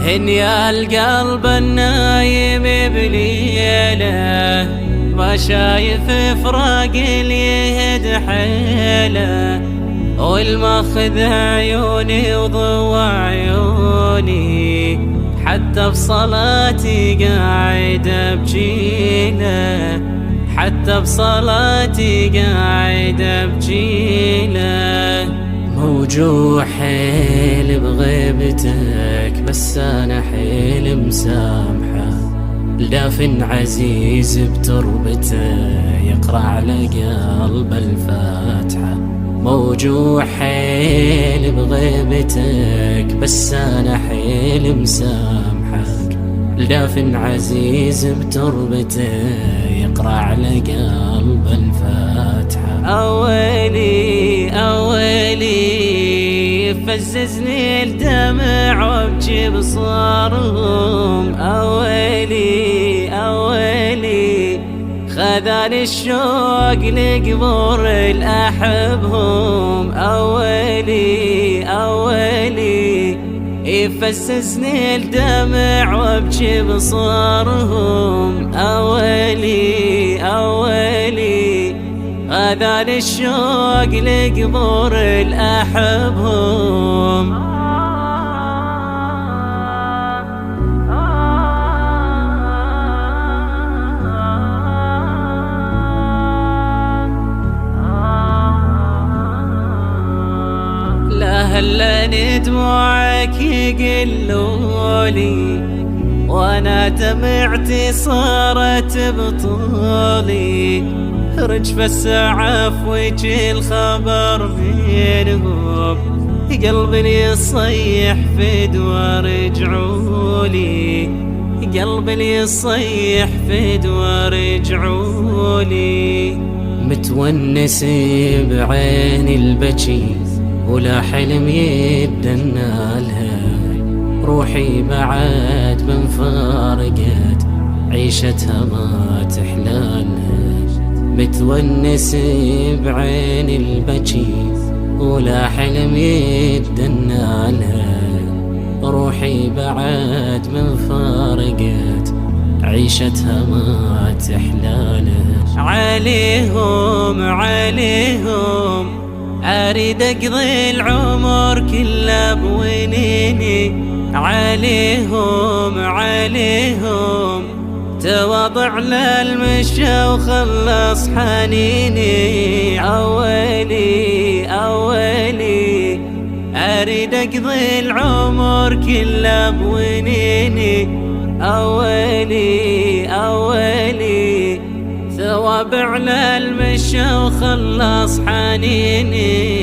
هنيا القلب النايم بليله، ما شايف فراق اليهد حيله، والماخذ عيوني وضوى عيوني، حتى بصلاتي قاعد ابجيله، حتى بصلاتي قاعد ابجيله. موجوع حيل بغيبتك بس انا حيل مسامحه، دافن عزيز بتربته يقرأ على قلب الفاتحة. موجوع حيل بغيبتك بس انا حيل مسامحك، دافن عزيز بتربته يقرأ على قلب الفاتحة. أولي أولي يفززني الدمع وابكي بصارهم، أولي أولي خذاني الشوق لقبور الأحبهم، أولي أولي يفززني الدمع وابكي بصارهم، أولي أولي خذاني الشوق لقبور الأحبهم. هلا دموعك يقلولي وانا دمعتي صارت بطولي، رجف الساعة في وجه الخبر بينهم، قلبي يصيح في دوار رجعولي، قلبي يصيح في دوار رجعولي. متونس بعين البكي ولا حلم يدنا لها، روحي بعد من فارقت عيشتها ما تحلالها. متونس بعين البكي ولا حلم يدنا لها، روحي بعد من فارقت عيشتها ما تحلالها. عليهم عليهم أريد أقضي العمر كله بونيني، عليهم عليهم تواضع للمشى وخلص حنيني. أولي أولي أريد أقضي العمر كله بونيني، أولي أولي ثواب على المشى وخلص حنيني.